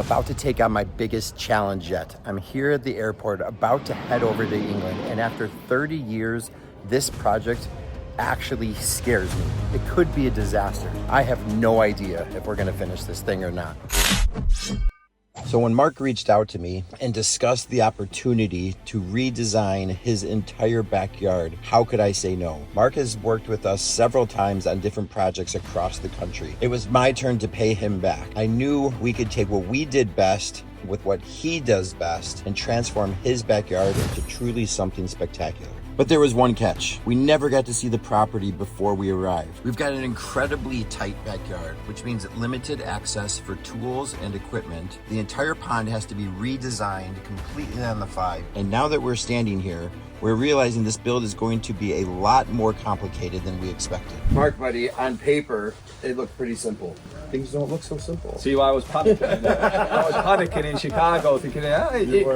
about to take on my biggest challenge yet. I'm here at the airport, about to head over to England, and after 30 years, this project actually scares me. It could be a disaster. I have no idea if we're gonna finish this thing or not. So when Mark reached out to me and discussed the opportunity to redesign his entire backyard, how could I say no? Mark has worked with us several times on different projects across the country. It was my turn to pay him back. I knew we could take what we did best with what he does best and transform his backyard into truly something spectacular. But there was one catch. We never got to see the property before we arrived. We've got an incredibly tight backyard, which means limited access for tools and equipment. The entire pond has to be redesigned completely on the fly. And now that we're standing here, we're realizing this build is going to be a lot more complicated than we expected. Mark, buddy, on paper, it looked pretty simple. Things don't look so simple. See why I was panicking? I was panicking in Chicago thinking,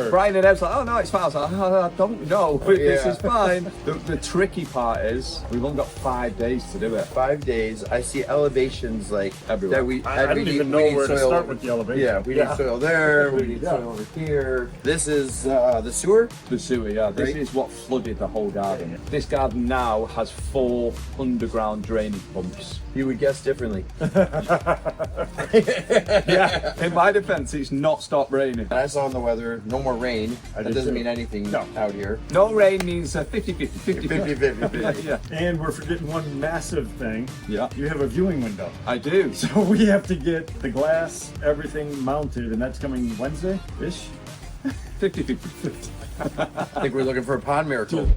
Brian and Ev's like, oh no, it's fine. I was like, oh, I don't know, but this is fine. The tricky part is, we've only got 5 days to do it. 5 days. I see elevations like everywhere. I don't even know where to start with the elevation. Yeah, we need soil there, we need soil over here. This is the sewer? The sewer, yeah. This is what flooded the whole garden. This garden now has 4 underground drainage pumps. You would guess differently. Yeah, in my defense, it's not stopped raining. I saw in the weather, no more rain. That doesn't mean anything out here. No rain means 50-50. Yeah. And we're forgetting one massive thing. Yeah. You have a viewing window. I do. So we have to get the glass, everything mounted, and that's coming Wednesday-ish? 50-50. I think we're looking for a pond miracle.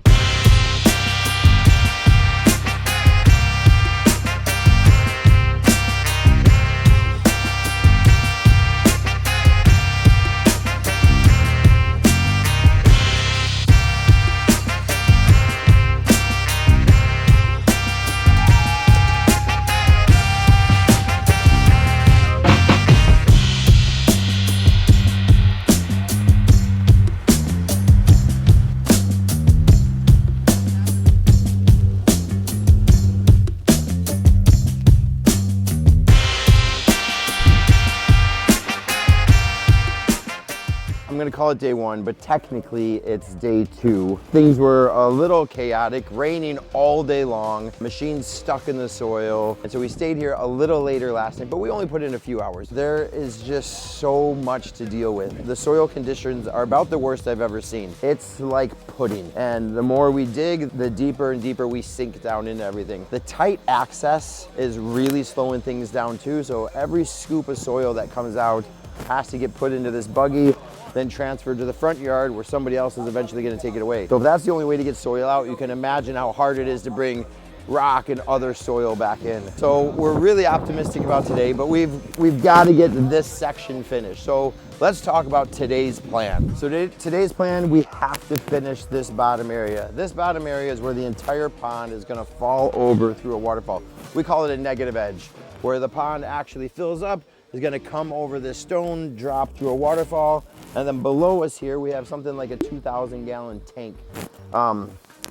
I'm gonna call it day 1, but technically it's day 2. Things were a little chaotic, raining all day long, machines stuck in the soil, and so we stayed here a little later last night, but we only put in a few hours. There is just so much to deal with. The soil conditions are about the worst I've ever seen. It's like pudding, and the more we dig, the deeper and deeper we sink down into everything. The tight access is really slowing things down too, so every scoop of soil that comes out has to get put into this buggy, then transferred to the front yard where somebody else is eventually going to take it away. So if that's the only way to get soil out, you can imagine how hard it is to bring rock and other soil back in. So we're really optimistic about today, but we've got to get this section finished. So let's talk about today's plan. So today's plan, we have to finish this bottom area. This bottom area is where the entire pond is going to fall over through a waterfall. We call it a negative edge, where the pond actually fills up, is going to come over this stone, drop through a waterfall, and then below us here we have something like a 2,000 gallon tank.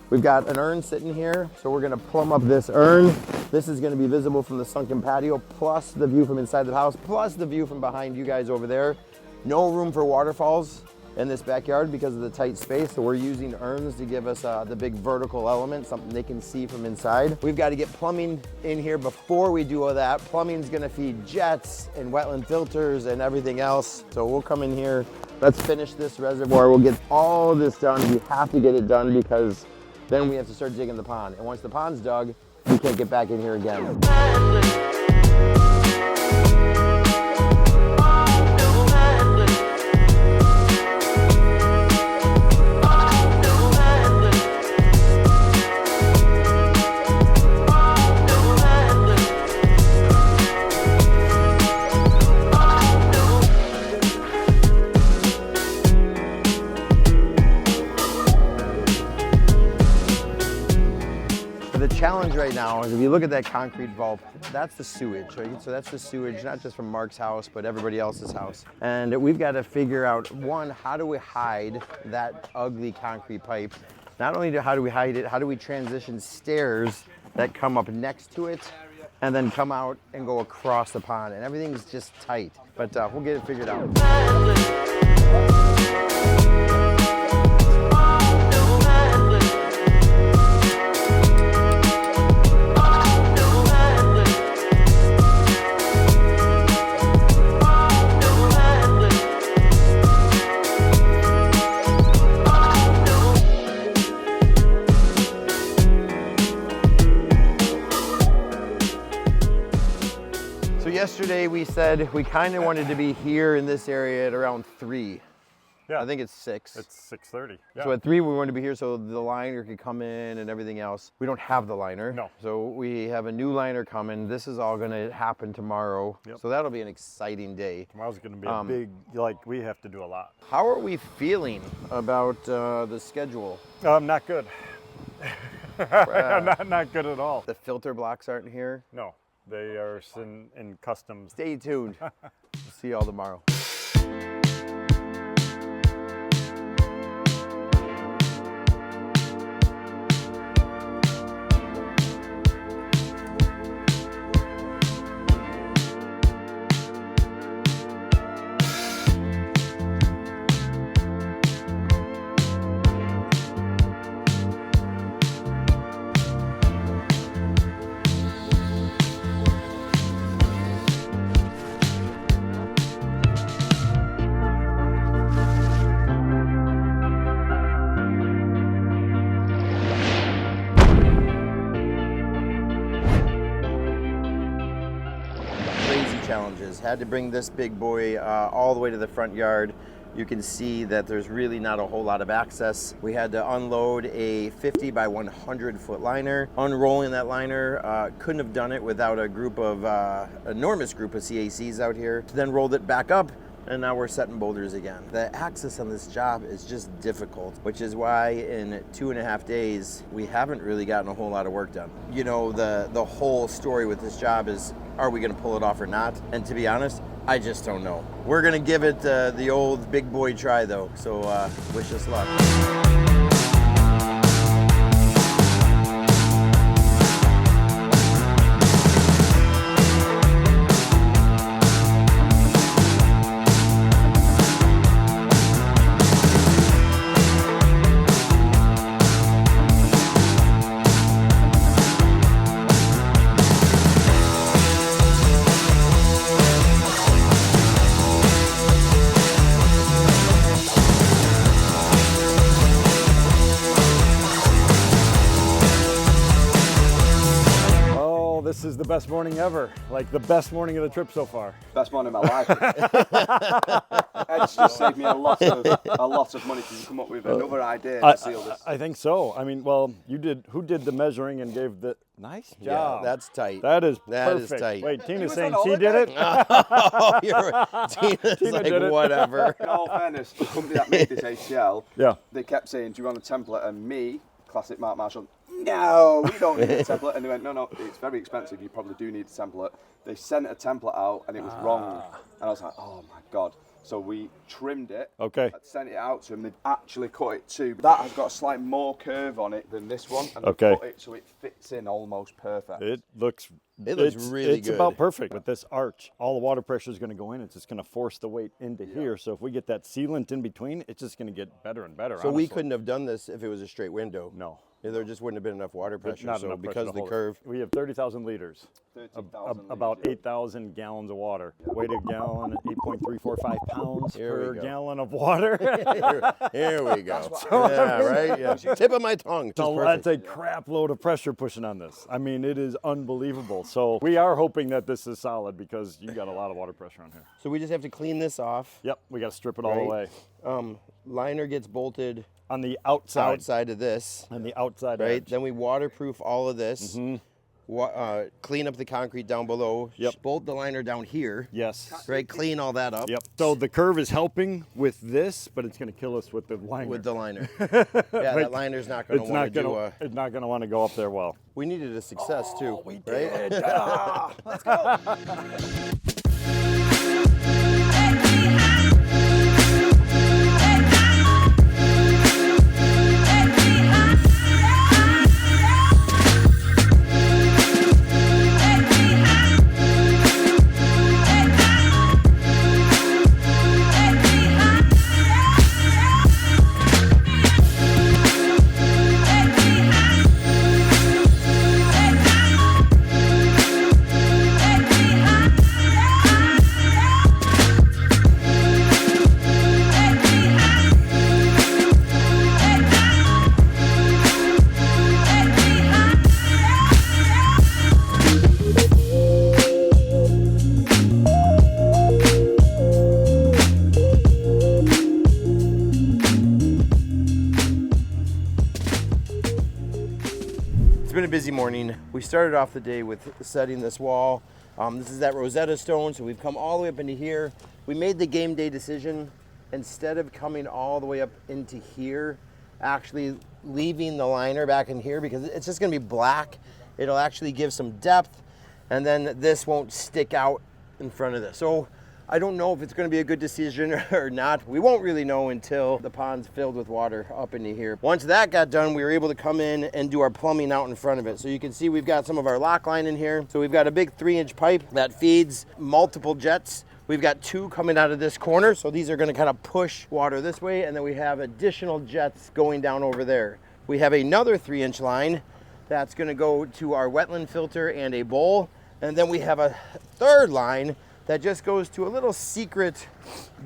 We've got an urn sitting here, so we're going to plumb up this urn. This is going to be visible from the sunken patio, plus the view from inside the house, plus the view from behind you guys over there. No room for waterfalls in this backyard because of the tight space, so we're using urns to give us the big vertical element, something they can see from inside. We've got to get plumbing in here before we do all that. Plumbing's gonna feed jets and wetland filters and everything else. So we'll come in here, let's finish this reservoir. We'll get all this done. We have to get it done because then we have to start digging the pond. And once the pond's dug, we can't get back in here again. Challenge right now is if you look at that concrete vault, that's the sewage, right? So that's the sewage, not just from Mark's house, but everybody else's house. And we've got to figure out, one, how do we hide that ugly concrete pipe? Not only how do we hide it, how do we transition stairs that come up next to it and then come out and go across the pond, and everything's just tight. But we'll get it figured out. Yesterday we said we kind of wanted to be here in this area at around 3. Yeah. I think it's 6. It's 6:30. Yeah. So at 3 we wanted to be here so the liner could come in and everything else. We don't have the liner. No. So we have a new liner coming. This is all going to happen tomorrow. Yep. So that'll be an exciting day. Tomorrow's going to be a big, like, we have to do a lot. How are we feeling about the schedule? Not good. not good at all. The filter blocks aren't here. No, they are in customs. Stay tuned. We'll see y'all tomorrow. Challenges. Had to bring this big boy all the way to the front yard. You can see that there's really not a whole lot of access. We had to unload a 50 by 100 foot liner. Unrolling that liner, couldn't have done it without a group of, enormous group of CACs out here. Then rolled it back up, and now we're setting boulders again. The access on this job is just difficult, which is why in 2.5 days, we haven't really gotten a whole lot of work done. You know, the whole story with this job is, are we gonna pull it off or not? And to be honest, I just don't know. We're gonna give it the old big boy try though, so wish us luck. This is the best morning ever. Like the best morning of the trip so far. Best morning of my life. Ed's just saved me a lot of money to come up with another idea to seal this. I think so. I mean, well, you did. Who did the measuring and gave the nice job? Yeah, that's tight. That is perfect. Is tight. Wait, Tina's was saying on she did it? Oh, Tina's Tina like, did it. whatever. In all fairness, the company that made this ACL, Yeah. they kept saying, do you want a template? And me, classic Mark Marshall, no, we don't need a template. And they went, no, it's very expensive. You probably do need a template. They sent a template out and it was wrong. And I was like, oh my God. So we trimmed it, Okay. sent it out to them. They actually cut it too. That has got a slight more curve on it than this one. And they Okay. cut it so it fits in almost perfect. It looks really it's good. about perfect. With this arch, all the water pressure is going to go in. It's just going to force the weight into here. So if we get that sealant in between, it's just going to get better and better. So we honestly. couldn't have done this if it was a straight window. No. There just wouldn't have been enough water pressure. Not So enough pressure because to of the hold it. curve. We have 30,000 liters. 13,000 About liters, 8,000 gallons of water. Weight a gallon, 8.345 pounds Here we per go. gallon of water. Here we go. Yeah, right? Yeah. Tip of my tongue. Just So that's perfect. a crap load of pressure pushing on this. I mean, it is unbelievable. So we are hoping that this is solid because you got a lot of water pressure on here. So we just have to clean this off. Yep, we got to strip it all the way. Liner gets bolted On the outside. outside of this, On the outside right? edge. Then we waterproof all of this. Clean up the concrete down below. Yep. Bolt the liner down here. Yes. Right. Clean all that up. Yep. So the curve is helping with this, but it's going to kill us with the liner. With the liner. Yeah, that liner's not going to want to do a. It's not going to want to go up there well. We needed a success too. We right? did. Let's go. a busy morning. We started off the day with setting this wall. This is that Rosetta Stone, so we've come all the way up into here. We made the game day decision, instead of coming all the way up into here, actually leaving the liner back in here, because it's just gonna be black. It'll actually give some depth, and then this won't stick out in front of this. So I don't know if it's going to be a good decision or not. We won't really know until the pond's filled with water up into here. Once that got done, we were able to come in and do our plumbing out in front of it. So you can see we've got some of our lock line in here. So we've got a big 3-inch pipe that feeds multiple jets. We've got 2 coming out of this corner. So these are going to kind of push water this way. And then we have additional jets going down over there. We have another 3-inch line that's going to go to our wetland filter and a bowl. And then we have a 3rd line that just goes to a little secret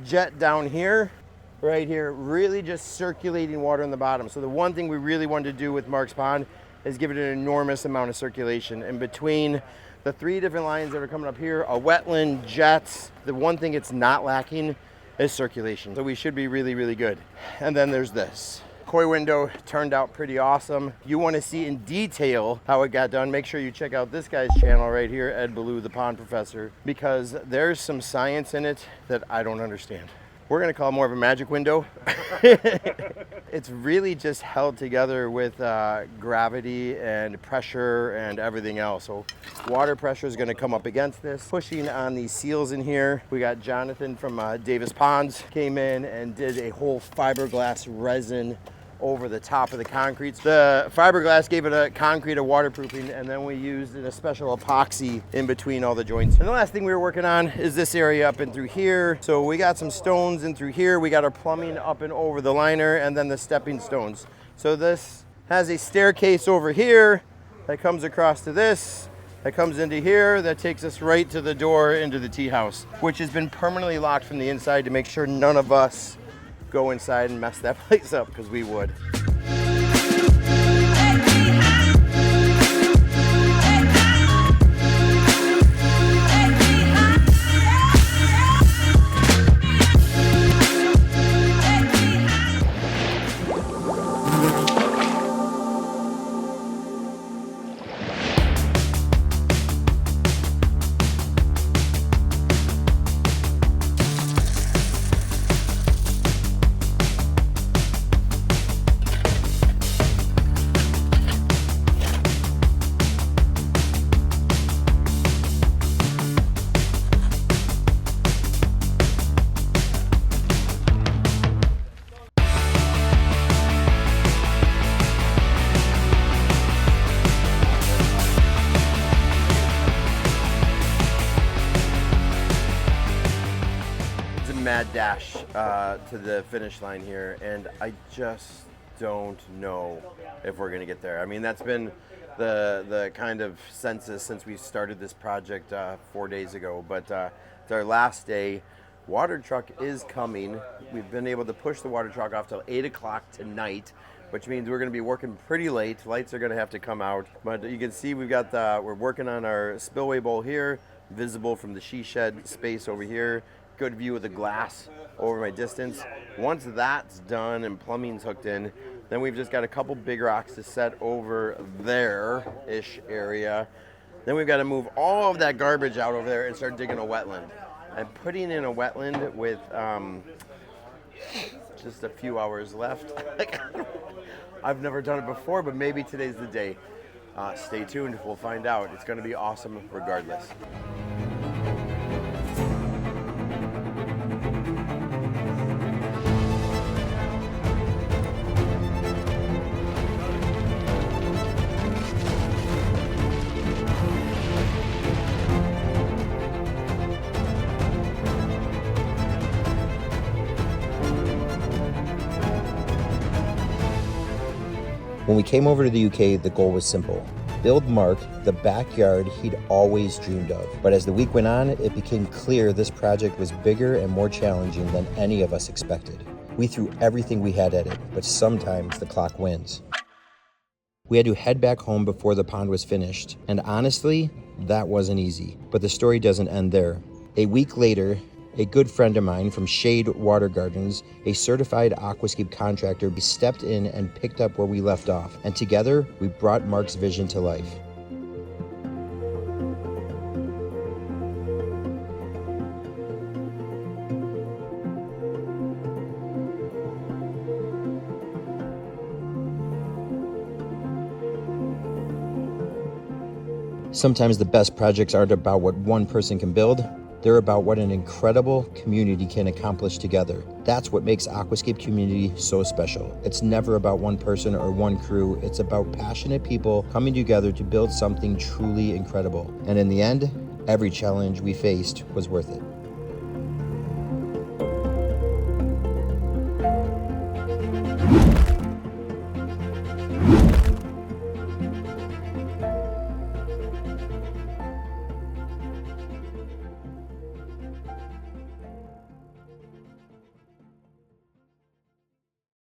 jet down here, right here, really just circulating water in the bottom. So the one thing we really wanted to do with Mark's Pond is give it an enormous amount of circulation. And between the 3 different lines that are coming up here, a wetland, jets, the one thing it's not lacking is circulation. So we should be really, really good. And then there's this. Koi window turned out pretty awesome. You want to see in detail how it got done, make sure you check out this guy's channel right here, Ed Ballou, the Pond Professor, because there's some science in it that I don't understand. We're going to call it more of a magic window. It's really just held together with gravity and pressure and everything else. So water pressure is going to come up against this, pushing on these seals in here. We got Jonathan from Davis Ponds came in and did a whole fiberglass resin over the top of the concrete. The fiberglass gave it a concrete, a waterproofing, and then we used a special epoxy in between all the joints. And the last thing we were working on is this area up and through here. So we got some stones in through here. We got our plumbing up and over the liner, and then the stepping stones. So this has a staircase over here that comes across to this, that comes into here, that takes us right to the door into the tea house, which has been permanently locked from the inside to make sure none of us go inside and mess that place up, because we would. Mad dash to the finish line here, and I just don't know if we're gonna get there. I mean, that's been the kind of census since we started this project 4 days ago, but it's our last day. Water truck is coming. We've been able to push the water truck off till 8 o'clock tonight, which means we're gonna be working pretty late. Lights are gonna have to come out, but you can see we've got we're working on our spillway bowl here, visible from the she shed space over here. Good view of the glass over my distance. Once that's done and plumbing's hooked in, then we've just got a couple big rocks to set over there-ish area. Then we've got to move all of that garbage out over there and start digging a wetland. And putting in a wetland with just a few hours left. I've never done it before, but maybe today's the day. Stay tuned, we'll find out. It's gonna be awesome regardless. When we came over to the UK, the goal was simple. Build Mark the backyard he'd always dreamed of. But as the week went on, it became clear this project was bigger and more challenging than any of us expected. We threw everything we had at it, but sometimes the clock wins. We had to head back home before the pond was finished, and honestly, that wasn't easy. But the story doesn't end there. A week later, A good friend of mine from Shade Water Gardens, a certified aquascape contractor, stepped in and picked up where we left off, and together we brought Mark's vision to life. Sometimes the best projects aren't about what one person can build, they're about what an incredible community can accomplish together. That's what makes Aquascape community so special. It's never about one person or one crew, it's about passionate people coming together to build something truly incredible. And in the end, every challenge we faced was worth it.